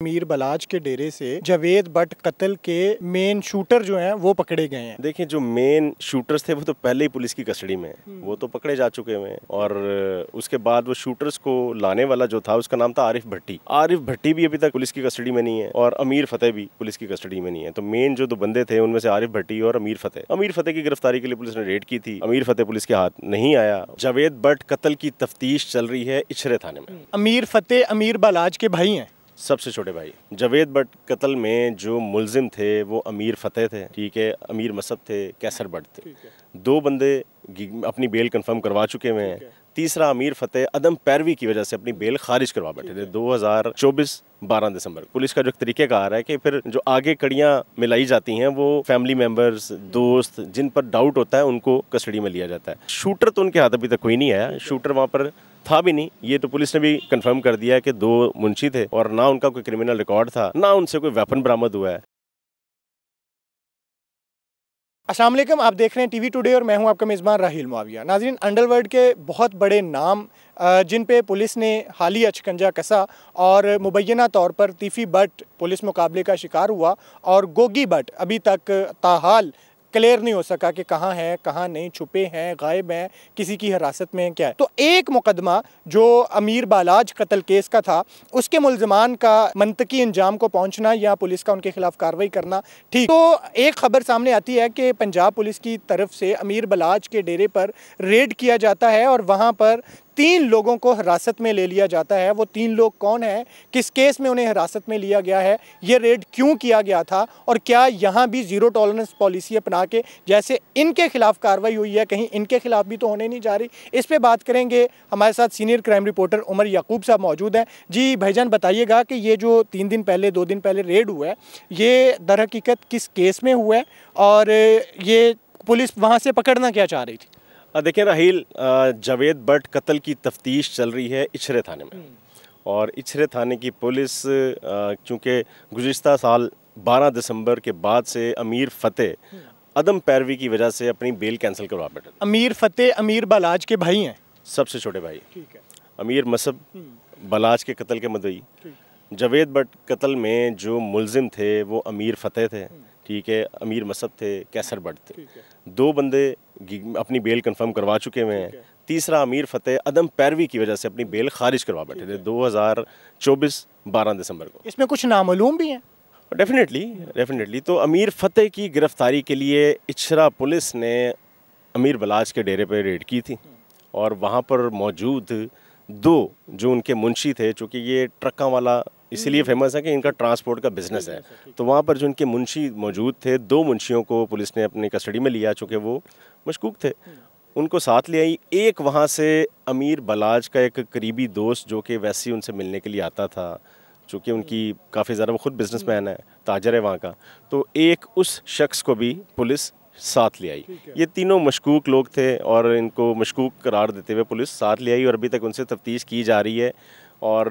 अमीर बलाज के डेरे से जावेद बट कत्ल के मेन शूटर जो हैं वो पकड़े गए हैं। देखिए, जो मेन शूटर्स थे वो तो पहले ही पुलिस की कस्टडी में हैं, वो तो पकड़े जा चुके हैं। और उसके बाद वो शूटर्स को लाने वाला जो था उसका नाम था आरिफ भट्टी। आरिफ भट्टी भी अभी तक पुलिस की कस्टडी में नहीं है और अमीर फतेह भी पुलिस की कस्टडी में नहीं है। तो मेन जो दो बंदे थे उनमें से आरिफ भट्टी और अमीर फतेह की गिरफ्तारी के लिए पुलिस ने रेड की थी। अमीर फतेह पुलिस के हाथ नहीं आया। जावेद बट कत्ल की तफ्तीश चल रही है इचरे थाने में। अमीर फतेह अमीर बलाज के भाई हैं, सबसे छोटे भाई। जावेद बट कत्ल में जो मुलजिम थे वो अमीर फतेह थे, ठीक है, अमीर मसब थे, कैसर बट थे। दो बंदे अपनी बेल कंफर्म करवा चुके हुए हैं। तीसरा अमीर फतेह अदम पैरवी की वजह से अपनी बेल खारिज करवा बैठे थे 2024 12 दिसंबर। पुलिस का जो तरीक़ेकार है कि फिर जो आगे कड़ियाँ मिलाई जाती हैं वो फैमिली मेंबर्स, दोस्त जिन पर डाउट होता है उनको कस्टडी में लिया जाता है। शूटर तो उनके हाथ अभी तक कोई नहीं आया, शूटर वहाँ पर था भी नहीं। ये तो पुलिस ने भी कंफर्म कर दिया है कि दो मुंशी थे और ना उनका कोई क्रिमिनल रिकॉर्ड था, ना उनसे कोई वेपन बरामद हुआ है। अस्सलाम वालेकुम, आप देख रहे हैं टीवी टुडे और मैं हूं आपका मेज़बान राहिल मुआविया। नाज़रीन, अंडरवर्ल्ड के बहुत बड़े नाम जिन पे पुलिस ने हालिया शिकंजा कसा और मुबैना तौर पर तीफ़ी बट पुलिस मुकाबले का शिकार हुआ और गोगी बट अभी तक ताहाल क्लियर नहीं हो सका कि कहाँ हैं, कहाँ नहीं, छुपे हैं, गायब हैं, किसी की हिरासत में हैं, क्या है। तो एक मुकदमा जो अमीर बालाज कत्ल केस का था उसके मुल्ज़मान का मंतकी अंजाम को पहुँचना या पुलिस का उनके खिलाफ कार्रवाई करना ठीक। तो एक खबर सामने आती है कि पंजाब पुलिस की तरफ से अमीर बालाज के डेरे पर रेड किया जाता है और वहाँ पर 3 लोगों को हिरासत में ले लिया जाता है। वो 3 लोग कौन हैं, किस केस में उन्हें हिरासत में लिया गया है, ये रेड क्यों किया गया था और क्या यहाँ भी ज़ीरो टॉलरेंस पॉलिसी अपना के जैसे इनके खिलाफ कार्रवाई हुई है कहीं इनके खिलाफ भी तो होने नहीं जा रही। इस पे बात करेंगे। हमारे साथ सीनियर क्राइम रिपोर्टर उमर याकूब साहब मौजूद हैं। जी भाईजान, बताइएगा कि ये जो 3 दिन पहले 2 दिन पहले रेड हुआ है ये दर हकीकत किस केस में हुआ है और ये पुलिस वहाँ से पकड़ना क्या चाह रही थी? देखिए राहिल, जावेद बट कत्ल की तफ्तीश चल रही है इचरे थाने में और इचरे थाने की पुलिस चूँकि गुज़िश्ता साल 12 दिसंबर के बाद से अमीर फतेह अदम पैरवी की वजह से अपनी बेल कैंसिल करवा बैठे। अमीर फतेह अमीर बलाज के भाई हैं, सबसे छोटे भाई। ठीक है। अमीर मसब बलाज के कत्ल के मुद्दई। जावेद बट कत्ल में जो मुलजिम थे वो अमीर फतेह थे, ठीक है, अमीर मसब थे, कैसर बट थे। दो बंदे अपनी बेल कंफर्म करवा चुके हुए हैं। तीसरा अमीर फतेह अदम पैरवी की वजह से अपनी बेल खारिज करवा बैठे थे 2024 12 दिसंबर को। इसमें कुछ नामालूम भी हैं। डेफिनेटली तो अमीर फतेह की गिरफ्तारी के लिए इचरा पुलिस ने अमीर बलाज के डेरे पर रेड की थी और वहाँ पर मौजूद 2 जो उनके मुंशी थे, चूँकि ये ट्रकों वाला इसीलिए फेमस है कि इनका ट्रांसपोर्ट का बिजनेस है, तो वहाँ पर जो इनके मुंशी मौजूद थे 2 मुंशियों को पुलिस ने अपनी कस्टडी में लिया, चूँकि वो मशकूक थे, उनको साथ ले आई। एक वहाँ से अमीर बलाज का एक करीबी दोस्त जो कि वैसे ही उनसे मिलने के लिए आता था, चूँकि उनकी काफ़ी ज़्यादा, वो खुद बिजनेसमैन है, ताजर है वहाँ का, तो एक उस शख्स को भी पुलिस साथ ले आई। ये तीनों मशकूक लोग थे और इनको मशकूक करार देते हुए पुलिस साथ ले आई और अभी तक उनसे तफ्तीश की जा रही है। और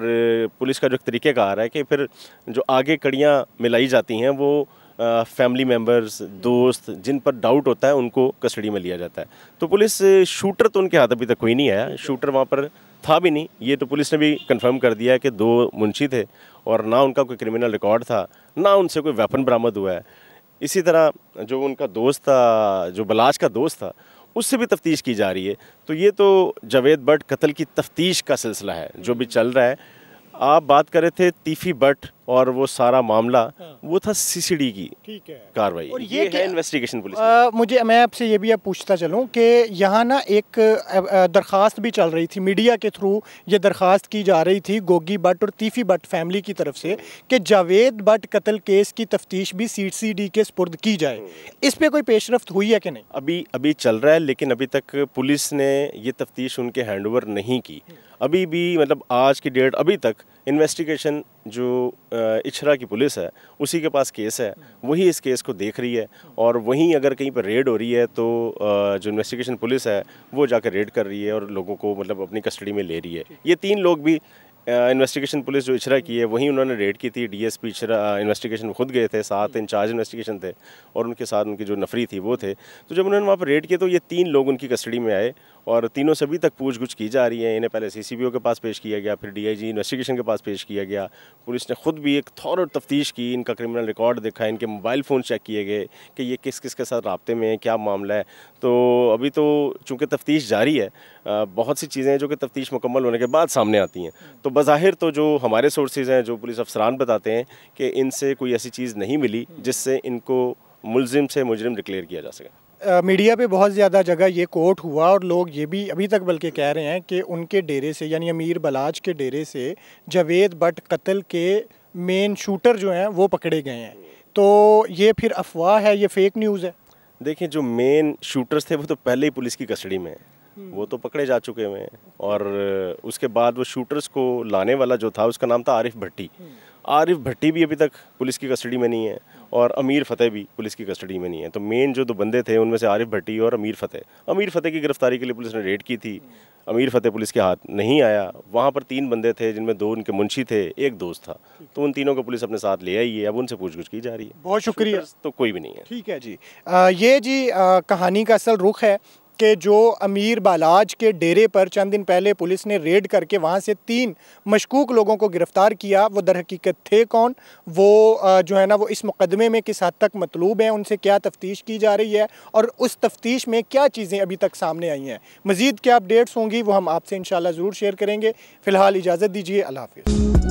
पुलिस का जो तरीक़ेकार है कि फिर जो आगे कड़ियाँ मिलाई जाती हैं वो फैमिली मेंबर्स, दोस्त जिन पर डाउट होता है उनको कस्टडी में लिया जाता है। तो पुलिस, शूटर तो उनके हाथ अभी तक कोई नहीं आया, शूटर वहाँ पर था भी नहीं। ये तो पुलिस ने भी कंफर्म कर दिया है कि 2 मुंशी थे और ना उनका कोई क्रिमिनल रिकॉर्ड था, ना उनसे कोई वेपन बरामद हुआ है। इसी तरह जो उनका दोस्त था, जो बलाज का दोस्त था, उससे भी तफ्तीश की जा रही है। तो ये तो जावेद बट कत्ल की तफ्तीश का सिलसिला है जो भी चल रहा है। आप बात कर रहे थे तीफ़ी बट और वो सारा मामला, वो था सीसीडी की कार्रवाई और ये है इन्वेस्टिगेशन पुलिस। मैं आपसे ये भी अब पूछता चलूँ कि यहाँ ना एक दरख्वास्त भी चल रही थी, मीडिया के थ्रू ये दरख्वास्त की जा रही थी गोगी बट और तीफ़ी बट फैमिली की तरफ से कि जावेद बट कत्ल केस की तफ्तीश भी सीसीडी के स्पुर्द की जाए। इस पर कोई पेशरफ्त हुई है कि नहीं? अभी चल रहा है, लेकिन अभी तक पुलिस ने ये तफ्तीश उनके हैंड ओवर नहीं की। अभी भी, मतलब आज की डेट अभी तक इन्वेस्टिगेशन जो इचरा की पुलिस है उसी के पास केस है, वही इस केस को देख रही है और वहीं अगर कहीं पर रेड हो रही है तो जो इन्वेस्टिगेशन पुलिस है वो जाकर रेड कर रही है और लोगों को मतलब अपनी कस्टडी में ले रही है। ये 3 लोग भी इन्वेस्टिगेशन पुलिस जो इचरा की है वहीं उन्होंने रेड की थी। डीएसपी इचरा इन्वेस्टिगेशन खुद गए थे, साथ इंचार्ज इन्वेस्टिगेशन थे और उनके साथ उनकी जो नफरी थी वो थे। तो जब उन्होंने वहाँ पर रेड किया तो ये 3 लोग उनकी कस्टडी में आए और तीनों से अभी तक पूछगछ की जा रही है। इन्हें पहले सीसीपीओ के पास पेश किया गया, फिर डीआईजी इन्वेस्टिगेशन के पास पेश किया गया। पुलिस ने खुद भी एक थॉरो तफ्तीश की, इनका क्रिमिनल रिकॉर्ड देखा, इनके मोबाइल फ़ोन चेक किए गए कि ये किस किस के साथ राब्ते में है, क्या मामला है। तो अभी तो चूँकि तफ्तीश जारी है, बहुत सी चीज़ें हैं जो कि तफ्तीश मुकम्मल होने के बाद सामने आती हैं। तो बज़ाहिर तो जो हमारे सोर्सेज हैं, जो पुलिस अफसरान बताते हैं कि इनसे कोई ऐसी चीज़ नहीं मिली जिससे इनको मुलजिम से मुजरिम डिक्लेयर किया जा सके। मीडिया पे बहुत ज़्यादा जगह ये कोट हुआ और लोग ये भी अभी तक बल्कि कह रहे हैं कि उनके डेरे से यानी अमीर बलाच के डेरे से जावेद भट्ट कत्ल के मेन शूटर जो हैं वो पकड़े गए हैं। तो ये फिर अफवाह है, ये फेक न्यूज़ है? देखिए, जो मेन शूटर्स थे वो तो पहले ही पुलिस की कस्टडी में हैं, वो तो पकड़े जा चुके हुए हैं। और उसके बाद वो शूटर्स को लाने वाला जो था उसका नाम था आरिफ भट्टी। आरिफ भट्टी भी अभी तक पुलिस की कस्टडी में नहीं है और अमीर फ़तेह भी पुलिस की कस्टडी में नहीं है। तो मेन जो 2 बंदे थे उनमें से आरिफ भट्टी और अमीर फ़तेह की गिरफ्तारी के लिए पुलिस ने रेड की थी। अमीर फ़तेह पुलिस के हाथ नहीं आया। वहाँ पर 3 बंदे थे जिनमें 2 उनके मुंशी थे, 1 दोस्त था। तो उन तीनों को पुलिस अपने साथ ले आई है, अब उनसे पूछगछ की जा रही है। बहुत शुक्रिया। तो कोई भी नहीं है। ठीक है जी। ये जी कहानी का असल रुख है कि जो अमीर बालाज के डेरे पर चंद दिन पहले पुलिस ने रेड करके वहाँ से 3 मशकूक लोगों को गिरफ़्तार किया, वो दर हकीकत थे कौन, वो जो है ना वो इस मुकदमे में किस हद तक मतलूब हैं, उनसे क्या तफ्तीश की जा रही है और उस तफ्तीश में क्या चीज़ें अभी तक सामने आई हैं। मज़ीद क्या अपडेट्स होंगी वो हम आपसे इंशाल्लाह ज़रूर शेयर करेंगे। फ़िलहाल इजाज़त दीजिए, अल्लाह हाफ़िज़।